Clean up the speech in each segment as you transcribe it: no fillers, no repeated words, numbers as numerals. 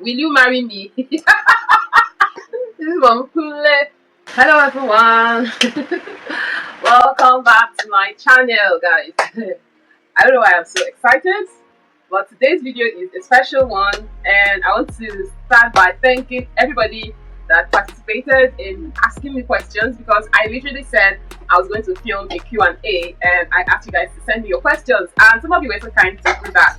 Will you marry me? This is Mom Kule. Hello everyone. Welcome back to my channel, guys. I don't know why I'm so excited, but today's video is a special one, and I want to start by thanking everybody that participated in asking me questions, because I literally said I was going to film a Q&A, and I asked you guys to send me your questions, and some of you were so kind to do that.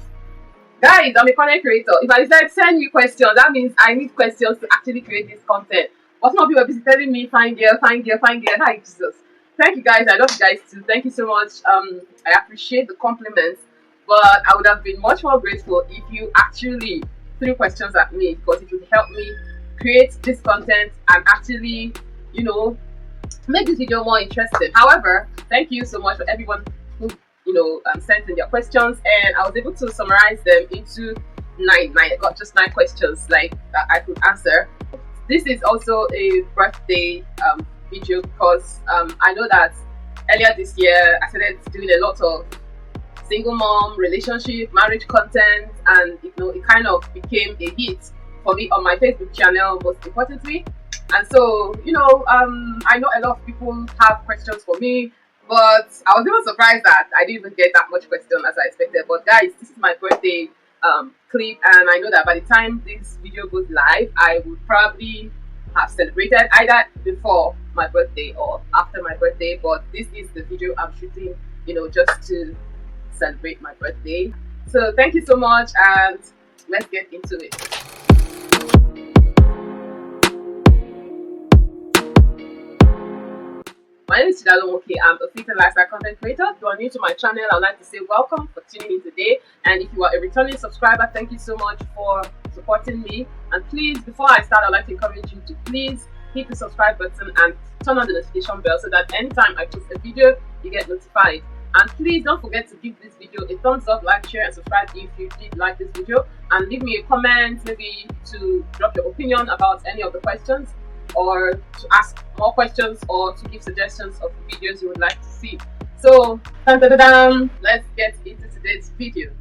Guys, I'm a content creator. If I said send me questions, that means I need questions to actually create this content. But some of you are busy telling me fine girl, fine girl, fine girl. Hi, Jesus. Thank you guys. I love you guys too. Thank you so much. I appreciate the compliments, but I would have been much more grateful if you actually threw questions at me, because it would help me create this content and actually, make this video more interesting. However, thank you so much for everyone who sent in their questions, and I was able to summarize them into nine. I got just 9 questions that I could answer. This is also a birthday video, because I know that earlier this year I started doing a lot of single mom, relationship, marriage content, and it kind of became a hit for me on my Facebook channel, most importantly. And so I know a lot of people have questions for me, but I was even surprised that I didn't even get that much question as I expected. But guys, this is my birthday clip, and I know that by the time this video goes live, I would probably have celebrated either before my birthday or after my birthday. But this is the video I'm shooting, just to celebrate my birthday. So thank you so much, and let's get into it. My name is Chidalumoke. I'm a fit and lifestyle content creator. If you are new to my channel, I'd like to say welcome for tuning in today. And if you are a returning subscriber, thank you so much for supporting me. And please, before I start, I'd like to encourage you to please hit the subscribe button and turn on the notification bell so that anytime I post a video, you get notified. And please don't forget to give this video a thumbs up, like, share, and subscribe if you did like this video. And leave me a comment, maybe to drop your opinion about any of the questions, or to ask more questions, or to give suggestions of videos you would like to see. So let's get into today's video.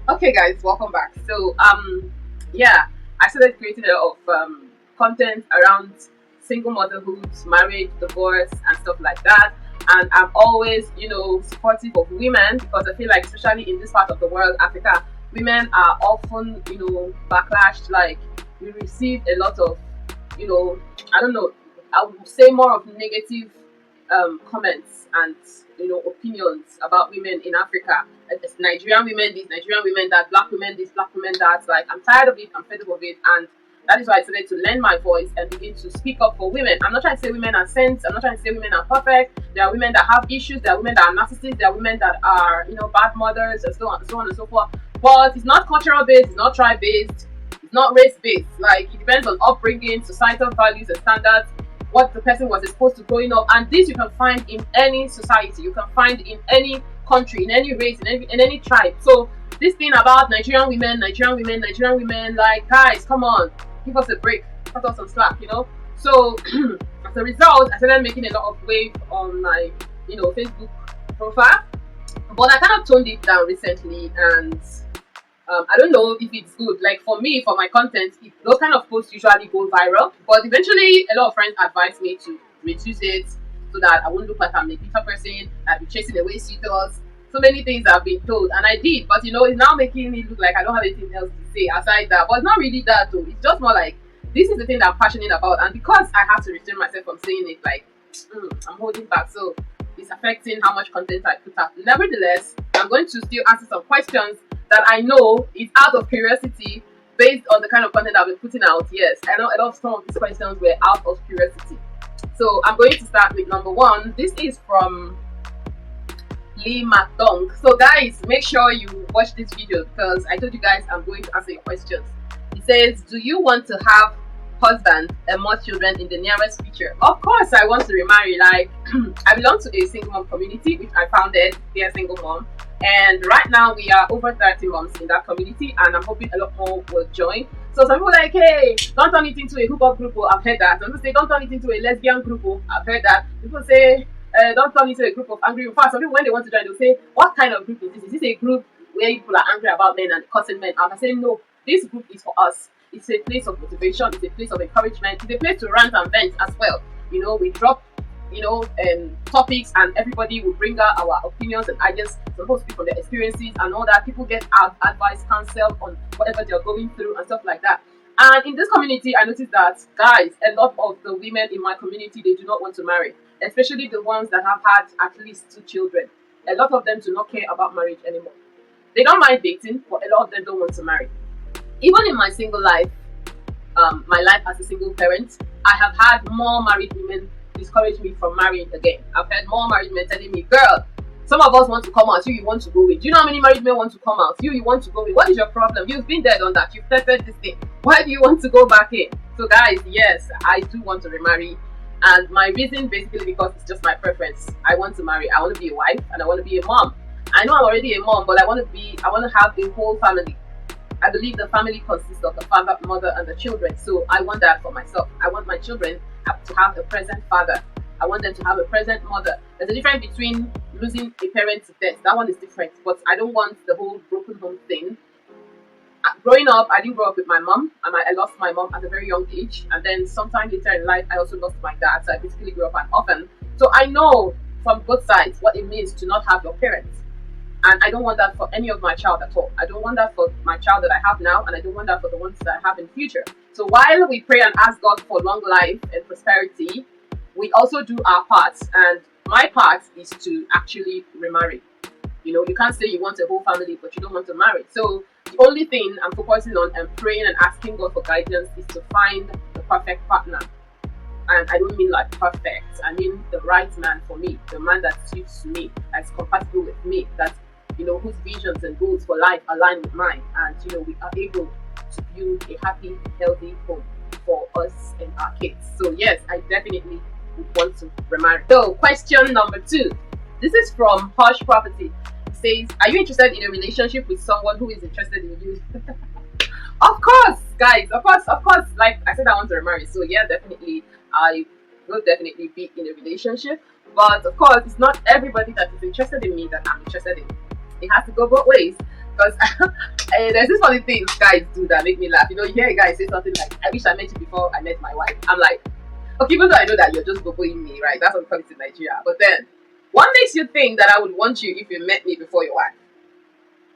Okay guys, welcome back. So I started creating a lot of content around single motherhood, marriage, divorce, and stuff like that. And I'm always supportive of women, because I feel like, especially in this part of the world, Africa, women are often backlashed. Like, we receive a lot of I don't know, I would say more of negative comments and opinions about women in Africa. It's Nigerian women this, Nigerian women that, black women this, black women that. Like, I'm tired of it, I'm fed up of it, and that is why I decided to lend my voice and begin to speak up for women. I'm not trying to say women are saints, I'm not trying to say women are perfect. There are women that have issues, there are women that are narcissists, there are women that are bad mothers, and so on and so forth. But it's not cultural based, it's not tribe based, not race-based. Like, it depends on upbringing, societal values and standards, what the person was exposed to growing up, and this you can find in any society, you can find in any country, in any race, in any tribe. So this thing about Nigerian women, like, guys, come on, give us a break, cut us some slack, So as a result, I started making a lot of waves on my Facebook profile, but I kind of toned it down recently, and I don't know if it's good. Like, for me, for my content, those kind of posts usually go viral, but eventually a lot of friends advised me to reduce it so that I won't look like I'm a bitter person, I'll be chasing away suitors. So many things I've been told, and I did, but it's now making me look like I don't have anything else to say aside that. But it's not really that though. It's just more like, this is the thing that I'm passionate about, and because I have to restrain myself from saying it, like, I'm holding back, so it's affecting how much content I put out. Nevertheless, I'm going to still answer some questions that I know is out of curiosity, based on the kind of content I've been putting out. Yes, I know some of these questions were out of curiosity. So I'm going to start with number 1. This is from Lee McDonk. So guys, make sure you watch this video, because I told you guys I'm going to answer your questions. He says, do you want to have husband and more children in the nearest future? Of course I want to remarry. Like, I belong to a single mom community which I founded, Dear Single Mom, and right now we are over 30 moms in that community, and I'm hoping a lot more will join. So some people are like, hey, don't turn it into a hookup group. I've heard that. Some people say don't turn it into a lesbian group. I've heard that. People say don't turn it into a group of angry. In fact, some people, when they want to join, they'll say, what kind of group is this? Is this a group where people are angry about men and cussing men out? I say no. This group is for us. It's a place of motivation, it's a place of encouragement, it's a place to rant and vent as well. We drop topics, and everybody will bring out our opinions and ideas, supposed to speak from their experiences and all that. People get advice, counsel on whatever they're going through and stuff like that. And in this community, I noticed that, guys, a lot of the women in my community, they do not want to marry, especially the ones that have had at least 2 children. A lot of them do not care about marriage anymore. They don't mind dating, but a lot of them don't want to marry. Even in my single life, my life as a single parent, I have had more married women discourage me from marrying again. I've had more married men telling me, girl, some of us want to come out, you want to go in. Do you know how many married men want to come out? You want to go in. What is your problem? You've been there, done that. You've tested this thing. Why do you want to go back in? So guys, yes, I do want to remarry. And my reason basically because it's just my preference. I want to marry. I want to be a wife and I want to be a mom. I know I'm already a mom, but I want to have a whole family. I believe the family consists of the father, mother, and the children. So I want that for myself. I want my children to have a present father. I want them to have a present mother. There's a difference between losing a parent to death. That one is different. But I don't want the whole broken home thing. Growing up, I didn't grow up with my mom. And I lost my mom at a very young age. And then sometime later in life, I also lost my dad. So I basically grew up an orphan. So I know from both sides what it means to not have your parents. And I don't want that for any of my child at all. I don't want that for my child that I have now, and I don't want that for the ones that I have in future. So while we pray and ask God for long life and prosperity, we also do our parts. And my part is to actually remarry. You can't say you want a whole family, but you don't want to marry. So the only thing I'm focusing on and praying and asking God for guidance is to find the perfect partner. And I don't mean like perfect. I mean the right man for me, the man that suits me, that's compatible with me, that whose visions and goals for life align with mine, and we are able to build a happy, healthy home for us and our kids. So yes, I definitely would want to remarry. So question number 2. This is from Hush Property. It says, are you interested in a relationship with someone who is interested in you? Of course, guys, of course. Like I said, I want to remarry. So yeah, definitely, I will definitely be in a relationship. But of course, it's not everybody that is interested in me that I'm interested in. It has to go both ways, because there's this funny things guys do that make me laugh. You hear a guy say something like, I wish I met you before I met my wife. I'm like, okay, even though I know that you're just boboing me, right? That's what comes to Nigeria. But then, what makes you think that I would want you if you met me before your wife?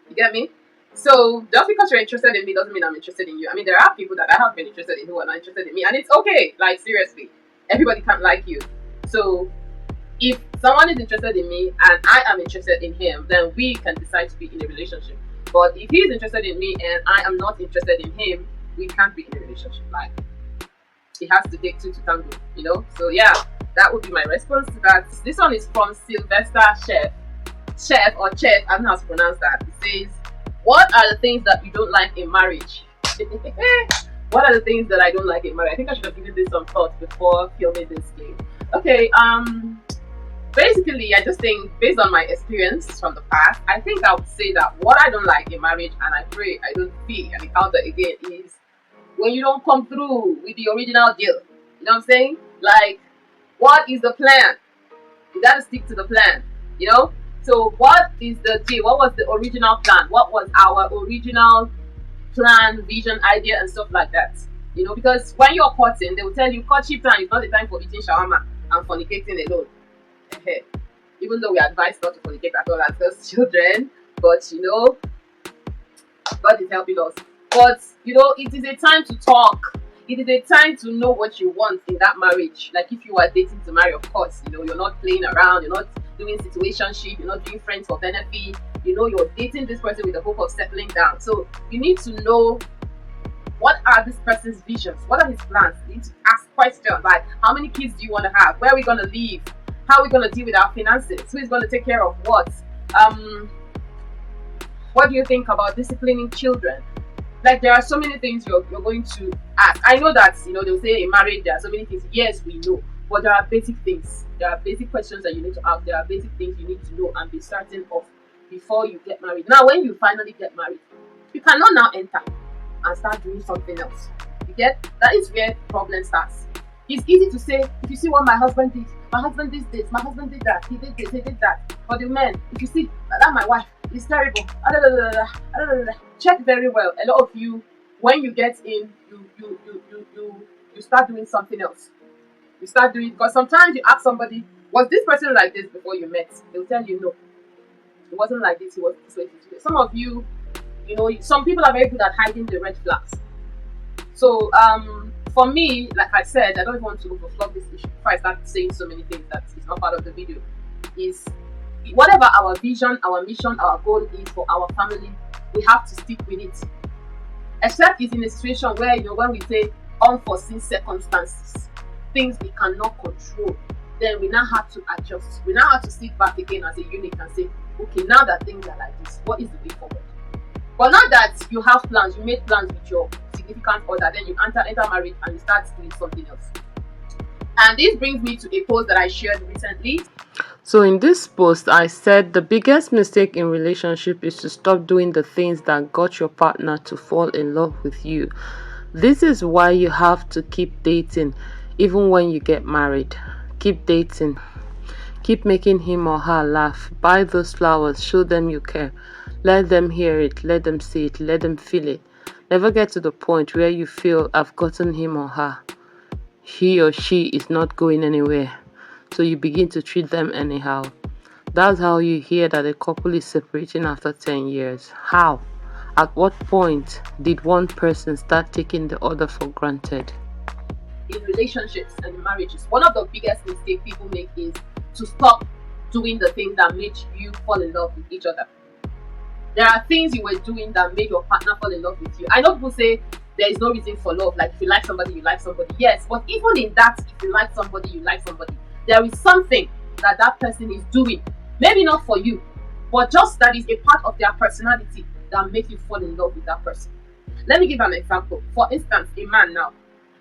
You get me? So just because you're interested in me doesn't mean I'm interested in you. I mean, there are people that I have been interested in who are not interested in me, and it's okay. Like seriously, everybody can't like you. So if someone is interested in me and I am interested in him, then we can decide to be in a relationship. But if he's interested in me and I am not interested in him, we can't be in a relationship. Like, it has to take 2 to tango, So yeah, that would be my response to that. This one is from Sylvester Chef, I don't know how to pronounce that. It says, what are the things that you don't like in marriage? What are the things that I don't like in marriage? I think I should have given this some thought before filming this game. Okay, basically, I just think, based on my experience from the past, I think I would say that what I don't like in marriage, and I pray I don't see and encounter again, is when you don't come through with the original deal. You know what I'm saying? Like, what is the plan? You gotta stick to the plan, So what is the deal? What was the original plan? What was our original plan, vision, idea, and stuff like that? Because when you're courting, they will tell you courtship time is not the time for eating shawarma and fornicating alone. Even though we advise not to fornicate at all as those children, but God is helping us. But it is a time to talk. It is a time to know what you want in that marriage. Like if you are dating to marry, of course, you're not playing around, you're not doing situationship, you're not doing friends for benefit. You're dating this person with the hope of settling down. So you need to know, what are this person's visions? What are his plans? You need to ask questions like, how many kids do you want to have? Where are we going to live? How are we going to deal with our finances? Who is going to take care of what? What do you think about disciplining children? Like, there are so many things you're going to ask. I know that, they'll say in marriage, there are so many things. Yes, we know. But there are basic things. There are basic questions that you need to ask. There are basic things you need to know and be certain of before you get married. Now, when you finally get married, you cannot now enter and start doing something else. You get? That is where problem starts. It's easy to say, if you see what my husband did, my husband did this, my husband did that, he did this, he did that. For the men, if you see that my wife is terrible, check very well. A lot of you when you get in, you start doing something else. You start doing, because sometimes you ask somebody, was this person like this before you met? They'll tell you no, it wasn't like this, it was this way, this way. Some of you, some people are very good at hiding the red flags. So for me, like I said, I don't even want to overflow this issue before I start saying so many things that is not part of the video. Is whatever our vision, our mission, our goal is for our family, we have to stick with it. Except it's in a situation where, when we say unforeseen circumstances, things we cannot control, then we now have to adjust. We now have to sit back again as a unit and say, okay, now that things are like this, what is the way forward? But not that you have plans, you made plans with your significant other, then you enter marriage and you start doing something else. And this brings me to a post that I shared recently. So in this post, I said the biggest mistake in relationship is to stop doing the things that got your partner to fall in love with you. This is why you have to keep dating even when you get married. Keep dating. Keep making him or her laugh. Buy those flowers. Show them you care. Let them hear it. Let them see it. Let them feel it. Never get to the point where you feel I've gotten him or her. He or she is not going anywhere. So you begin to treat them anyhow. That's how you hear that a couple is separating after 10 years. How? At what point did one person start taking the other for granted? In relationships and in marriages, one of the biggest mistakes people make is to stop doing the things that made you fall in love with each other. There are things you were doing that made your partner fall in love with you. I know people say there is no reason for love. Like if you like somebody, you like somebody. Yes, but even in that, if you like somebody, you like somebody. There is something that person is doing. Maybe not for you, but just that is a part of their personality that makes you fall in love with that person. Let me give an example. For instance, a man now.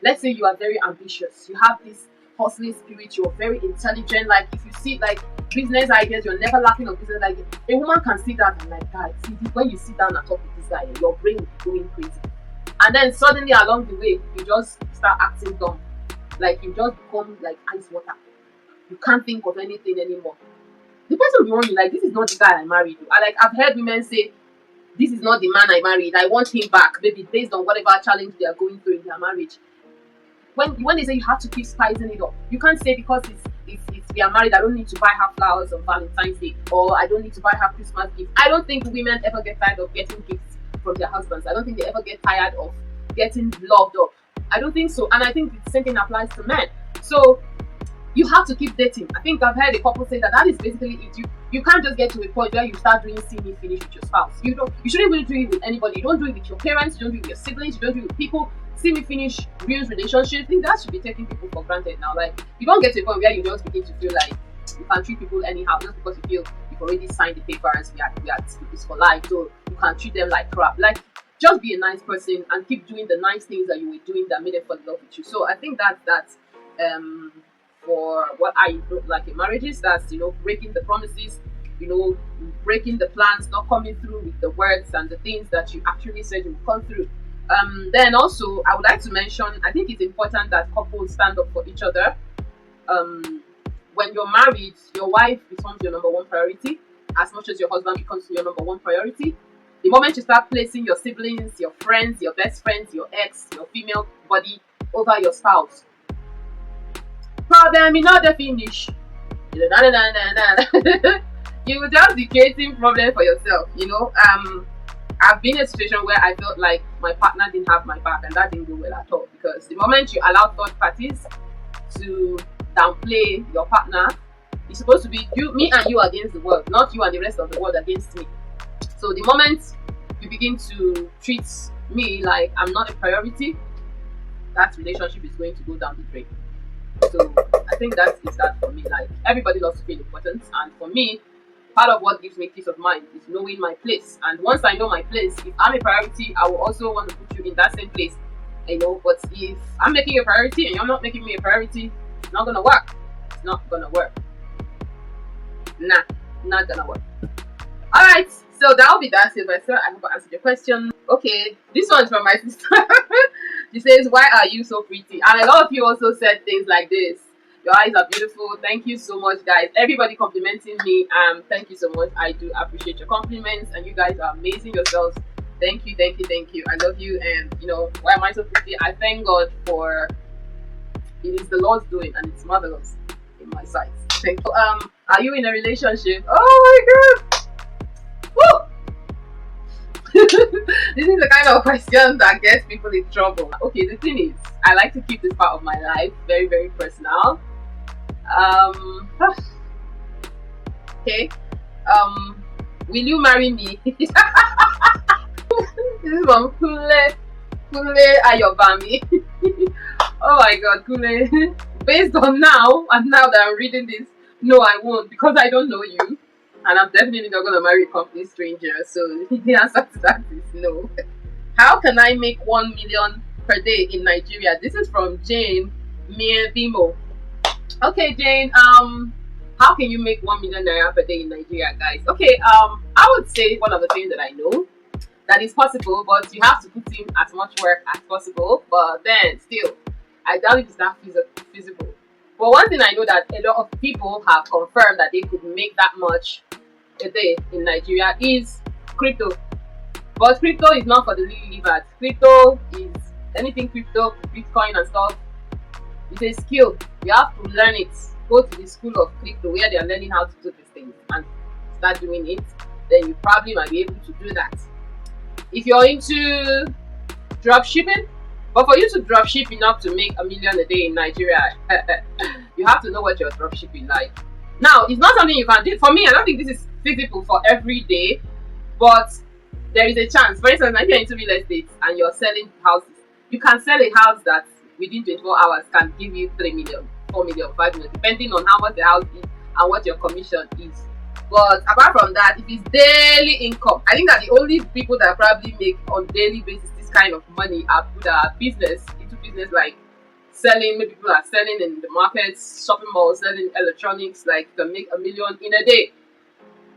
Let's say you are very ambitious. You have this hustling spirit. You're very intelligent. Like if you see like business ideas, you're never lacking of business ideas. A woman can sit down and like, guys, see, when you sit down and talk with this guy, your brain will be going crazy. And then suddenly along the way, you just start acting dumb. Like you just become like ice water. You can't think of anything anymore. The person will be wondering, like, this is not the guy I married. I've heard women say, this is not the man I married. I want him back, maybe based on whatever challenge they are going through in their marriage. When they say you have to keep spicing it up, you can't say because it's we are married, I don't need to buy her flowers on Valentine's Day, or I don't need to buy her Christmas gift. I don't think women ever get tired of getting gifts from their husbands. I don't think they ever get tired of getting loved up. I don't think so. And I think the same thing applies to men. So you have to keep dating. I think I've heard a couple say that is basically it. You can't just get to a point where you start doing see me finish with your spouse. You shouldn't really do it with anybody. You don't do it with your parents, you don't do it with your siblings, you don't do it with people. See me finish ruins relationships. I think that should be taking people for granted now. Like you don't get to a point where you just begin to feel like you can treat people anyhow just because you feel you've already signed the papers, we are it's for life, so you can treat them like crap. Like just be a nice person and keep doing the nice things that you were doing that made them fall in love with you. So I think that's for what I look like in marriages. That's breaking the promises, breaking the plans, not coming through with the words and the things that you actually said you would come through. Then also I would like to mention, I think it's important that couples stand up for each other. When you're married, your wife becomes your number one priority as much as your husband becomes your number one priority. The moment you start placing your siblings, your friends, your best friends, your ex, your female body over your spouse, problem not the finish. You will just be creating problem for yourself. I've been in a situation where I felt like my partner didn't have my back, and that didn't go well at all, because the moment you allow third parties to downplay your partner, it's supposed to be me and you against the world, not you and the rest of the world against me. So the moment you begin to treat me like I'm not a priority, that relationship is going to go down the drain. So I think that is that for me. Like everybody loves to feel important, and for me, part of what gives me peace of mind is knowing my place. And once I know my place, if I'm a priority, I will also want to put you in that same place. But if I'm making you a priority and you're not making me a priority, it's not gonna work. It's not gonna work. Nah, not gonna work. Alright, so that'll be that, Sylvester. I hope I answered your question. Okay, this one's from my sister. She says, why are you so pretty? And a lot of you also said things like this. Your eyes are beautiful. Thank you so much, guys. Everybody complimenting me. Thank you so much. I do appreciate your compliments, and you guys are amazing yourselves. Thank you, thank you, thank you. I love you, and why am I so pretty? I thank God for it is the Lord's doing, and it's marvelous in my sight. Thank you. Are you in a relationship? Oh my God! Woo! This is the kind of question that gets people in trouble. Okay, the thing is, I like to keep this part of my life very, very personal. Okay. Will you marry me? This is from Kule Ayobami. Oh my God, Kule. Based on now, and now that I'm reading this, no, I won't, because I don't know you, and I'm definitely not gonna marry a complete stranger. So the answer to that is no. How can I make 1 million per day in Nigeria? This is from Jane Miedimo. Okay, Jane. How can you make 1 million naira per day in Nigeria, guys? Okay. I would say one of the things that I know that is possible, but you have to put in as much work as possible. But then, still, I doubt it is that feasible. But one thing I know that a lot of people have confirmed that they could make that much a day in Nigeria is crypto. But crypto is not for the lily-livered. Crypto is anything crypto, Bitcoin and stuff. It's a skill. You have to learn it. Go to the school of crypto where they are learning how to do these things and start doing it. Then you probably might be able to do that. If you're into drop shipping, but for you to drop ship enough to make 1 million a day in Nigeria, you have to know what you're drop shipping like. Now, it's not something you can do. For me, I don't think this is feasible for every day, but there is a chance. For instance, if you're into real estate and you're selling houses, you can sell a house that within 24 hours can give you 3 million, 4 million, 5 million, depending on how much the house is and what your commission is. But apart from that, if it's daily income, I think that the only people that probably make on daily basis this kind of money are people that are into business like selling. Maybe people are selling in the markets, shopping malls, selling electronics, like to make 1 million in a day.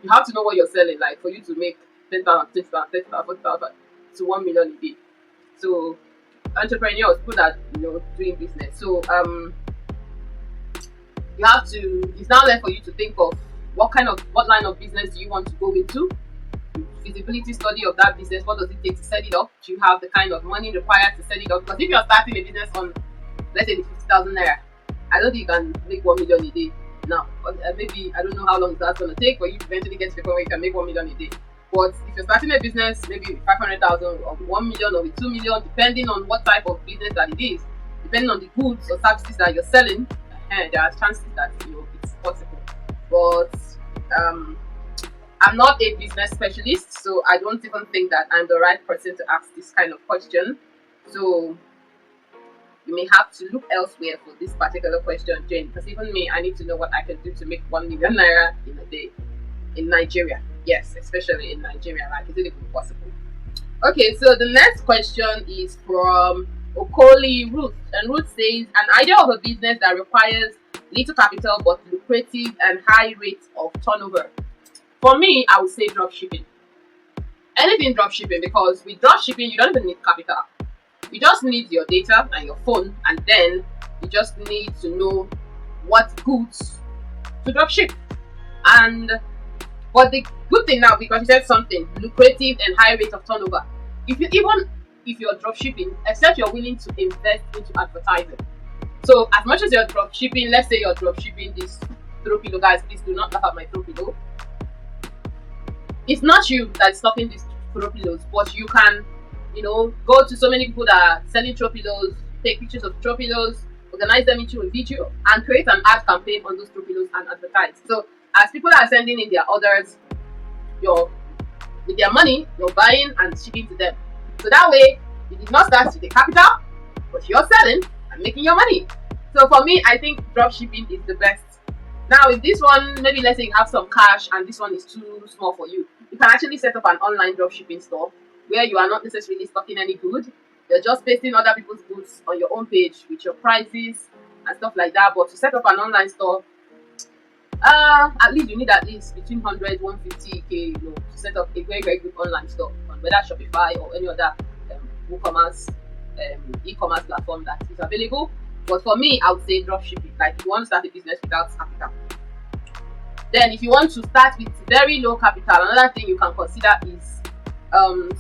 You have to know what you're selling, like for you to make 10,000, 10,000, 10,000, 40,000 to 1 million a day. So entrepreneurs, people that doing business. So you have to. It's now left for you to think of what line of business do you want to go into. Feasibility study of that business. What does it take to set it up? Do you have the kind of money required to set it up? Because if you're starting a business on, let's say, 50,000 naira, I don't think you can make 1 million a day now. Maybe I don't know how long that's going to take for you to eventually get to the point where you can make 1 million a day. But if you're starting a business, maybe 500,000 or 1 million or with 2 million, depending on what type of business that it is, depending on the goods or services that you're selling, there are chances that it's possible. But I'm not a business specialist, so I don't even think that I'm the right person to ask this kind of question. So you may have to look elsewhere for this particular question, Jane, because even me, I need to know what I can do to make 1 million naira in a day in Nigeria. Yes, especially in Nigeria. Like, is it even possible? Okay, so the next question is from Okoli Ruth. And Ruth says, an idea of a business that requires little capital but lucrative and high rates of turnover. For me, I would say drop shipping. Anything drop shipping, because with drop shipping, you don't even need capital. You just need your data and your phone, and then you just need to know what goods to drop ship. But the good thing now, because you said something lucrative and high rate of turnover, if you're drop shipping, except you're willing to invest into advertising. So as much as you're drop shipping, let's say you're drop shipping this throw pillow, guys, please do not laugh at my throw pillow. It's not you that's stocking these throw pillows, but you can, go to so many people that are selling throw pillows, take pictures of throw pillows, organize them into a video, and create an ad campaign on those throw pillows and advertise. So as people are sending in their orders, with their money, you're buying and shipping to them. So that way, you did not start with the capital, but you're selling and making your money. So for me, I think drop shipping is the best. Now, if this one, maybe let's say you have some cash and this one is too small for you, you can actually set up an online drop shipping store where you are not necessarily stocking any good. You're just pasting other people's goods on your own page with your prices and stuff like that. But to set up an online store, at least you need at least between 100 150k to set up a very, very good online store on whether Shopify or any other e-commerce platform that is available. But for me, I would say drop shipping. Like, if you want to start a business without capital, then if you want to start with very low capital, another thing you can consider is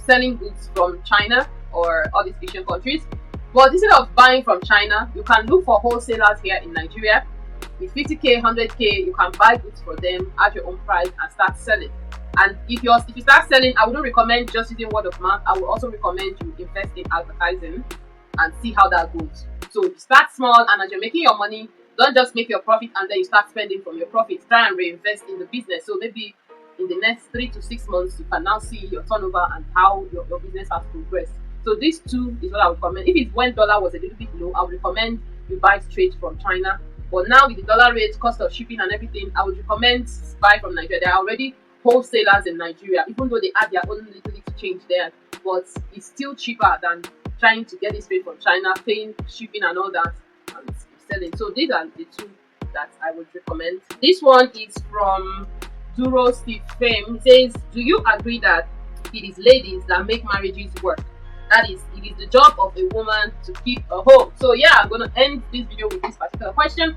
selling goods from China or all these Asian countries. But instead of buying from China, you can look for wholesalers here in Nigeria. With 50k, 100k, you can buy goods for them at your own price and start selling. And if you start selling, I wouldn't recommend just using word of mouth. I would also recommend you invest in advertising and see how that goes. So you start small, and as you're making your money, don't just make your profit and then you start spending from your profits. Try and reinvest in the business. So maybe in the next 3 to 6 months, you can now see your turnover and how your business has progressed. So these two is what I would recommend. If it's when dollar was a little bit low, I would recommend you buy straight from China. But now with the dollar rate, cost of shipping and everything, I would recommend buy from Nigeria. There are already wholesalers in Nigeria, even though they add their own little change there, but it's still cheaper than trying to get it straight from China, paying shipping and all that, and selling. So these are the two that I would recommend. This one is from Duro Steve Fame. He says, do you agree that it is ladies that make marriages work? That is, it is the job of a woman to keep a home. So yeah, I'm gonna end this video with this particular question.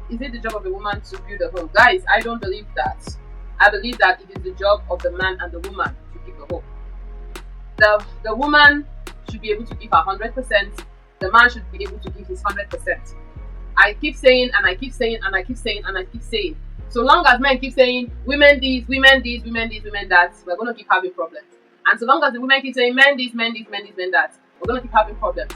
Is it the job of a woman to build a home? Guys, I don't believe that. I believe that it is the job of the man and the woman to keep a home. The woman should be able to give 100%. The man should be able to give his 100%. I keep saying, and I keep saying, and I keep saying, and I keep saying. So long as men keep saying women this, women this, women this, women that, we're gonna keep having problems. And so long as the women keep saying men this, men this, men this, men that, we're gonna keep having problems.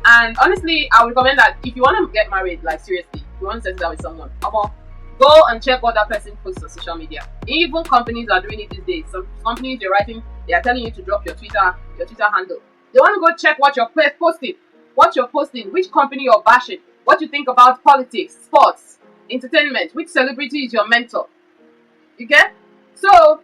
And honestly, I would recommend that if you want to get married, like seriously, if you want to settle down with someone, go and check what that person posts on social media. Even companies are doing it these days. Some companies they are telling you to drop your Twitter handle. They want to go check what you're posting, which company you're bashing, what you think about politics, sports, entertainment, which celebrity is your mentor. You get? So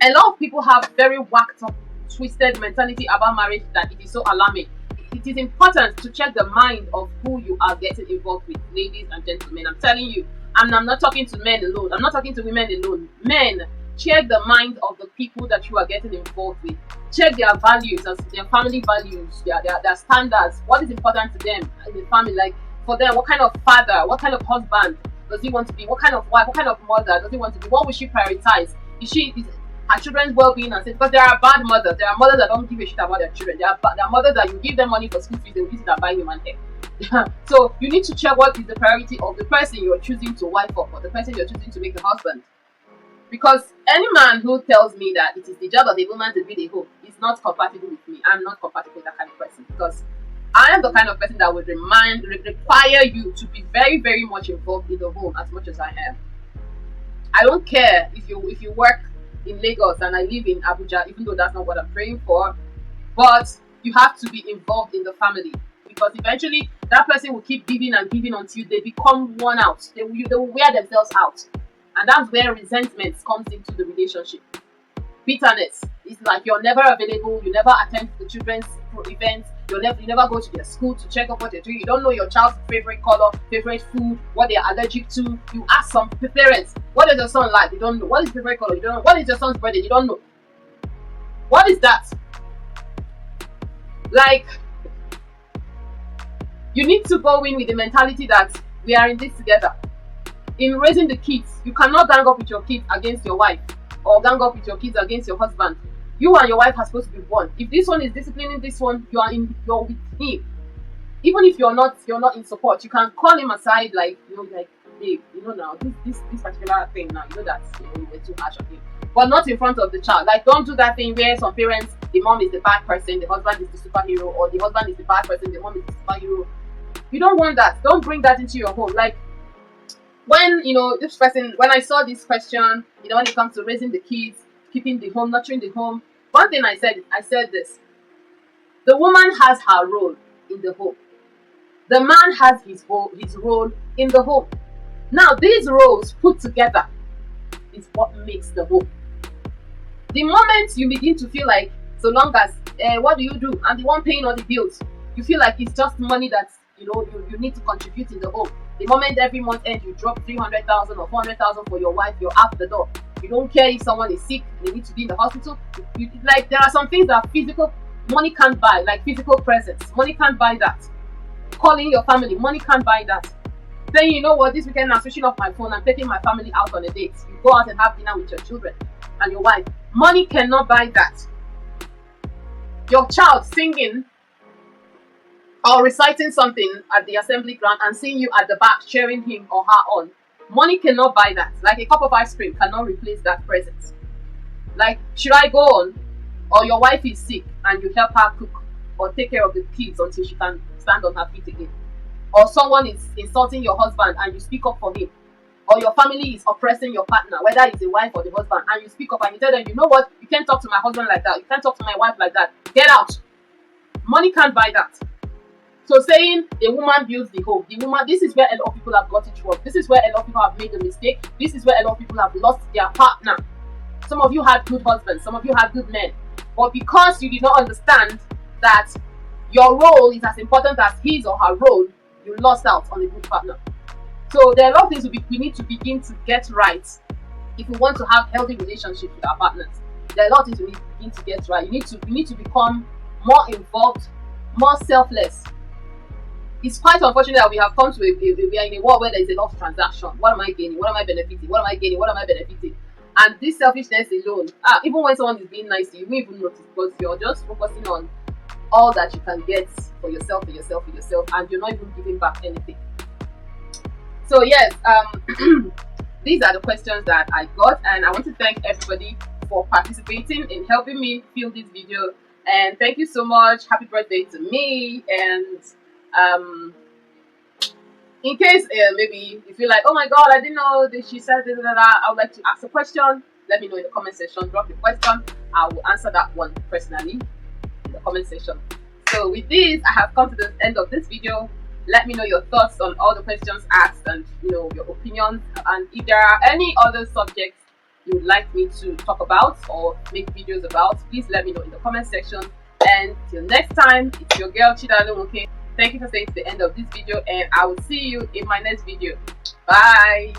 a lot of people have very whacked up, twisted mentality about marriage that it is so alarming. It is important to check the mind of who you are getting involved with, ladies and gentlemen. I'm telling you, and I'm not talking to men alone. I'm not talking to women alone. Men, check the mind of the people that you are getting involved with. Check their values, their family values, their standards. What is important to them in the family? Like for them, what kind of father, what kind of husband does he want to be? What kind of wife, what kind of mother does he want to be? What will she prioritize? Is her children's well-being and safety? Because there are bad mothers. There are mothers that don't give a shit about their children. There are mothers that you give them money for school fees, they will use it and buy human hair. So you need to check what is the priority of the person you're choosing to wife up or the person you're choosing to make a husband. Because any man who tells me that it is the job of a woman to build a home is not compatible with me. I'm not compatible with that kind of person, because I am the kind of person that would require you to be very, very much involved in the home as much as I am. I don't care if you work in Lagos and I live in Abuja, even though that's not what I'm praying for, but you have to be involved in the family, because eventually that person will keep giving and giving until they become worn out. They will wear themselves out, and that's where resentment comes into the relationship. Bitterness is like you're never available, you never attend the children's events, you never go to their school to check up what they're doing. You don't know your child's favorite color, favorite food, what they're allergic to. You ask some parents, what is your son like? You don't know. What is his favorite color? You don't know. What is your son's birthday? You don't know. What is that? Like, you need to go in with the mentality that we are in this together. In raising the kids, you cannot gang up with your kids against your wife, or gang up with your kids against your husband. You and your wife are supposed to be one. If this one is disciplining this one, you're with him. Even if you're not in support, you can call him aside, like, babe, now this particular thing now, that you were too harsh on him. But not in front of the child. Like, don't do that thing where some parents, the mom is the bad person, the husband is the superhero, or the husband is the bad person, the mom is the superhero. You don't want that. Don't bring that into your home. Like, when this person, when I saw this question, when it comes to raising the kids, keeping the home, nurturing the home, one thing I said this: the woman has her role in the home, the man has his role in the home. Now these roles put together is what makes the home. The moment you begin to feel like, so long as what do you do, I'm the one paying all the bills, you feel like it's just money that you need to contribute in the home. The moment every month ends, you drop 300,000 or 400,000 for your wife, you're out the door. You don't care if someone is sick, they need to be in the hospital. Like, there are some things that physical money can't buy, like physical presence. Money can't buy that. Calling your family, money can't buy that. Then, you know what, this weekend I'm switching off my phone, I'm taking my family out on a date. You go out and have dinner with your children and your wife. Money cannot buy that. Your child singing or reciting something at the assembly ground and seeing you at the back cheering him or her on. Money cannot buy that. Like a cup of ice cream cannot replace that presence. Like, should I go on? Or your wife is sick and you help her cook or take care of the kids until she can stand on her feet again. Or someone is insulting your husband and you speak up for him. Or your family is oppressing your partner, whether it's the wife or the husband, and you speak up and you tell them, you know what, you can't talk to my husband like that, you can't talk to my wife like that, get out. Money can't buy that. So saying a woman builds the home, the woman, this is where a lot of people have got it wrong. This is where a lot of people have made a mistake. This is where a lot of people have lost their partner. Some of you had good husbands, some of you had good men. But because you did not understand that your role is as important as his or her role, you lost out on a good partner. So there are a lot of things we need to begin to get right if we want to have healthy relationships with our partners. There are a lot of things we need to begin to get right. You need to become more involved, more selfless. It's quite unfortunate that we have come to we are in a world where there is a lot of transaction. What am I gaining? What am I benefiting? What am I gaining? What am I benefiting? And this selfishness alone, even when someone is being nice to you, you won't even notice because you're just focusing on all that you can get for yourself, and you're not even giving back anything. So yes, these are the questions that I got, and I want to thank everybody for participating in helping me film this video. And thank you so much. Happy birthday to me. And in case maybe you feel like, oh my god, I didn't know that she said this, I would like to ask a question. Let me know in the comment section. Drop your question. I will answer that one personally in the comment section. So with this, I have come to the end of this video. Let me know your thoughts on all the questions asked and your opinions. And if there are any other subjects you would like me to talk about or make videos about, please let me know in the comment section. And till next time, it's your girl Chidalum. Okay, thank you for staying to the end of this video, and I will see you in my next video. Bye.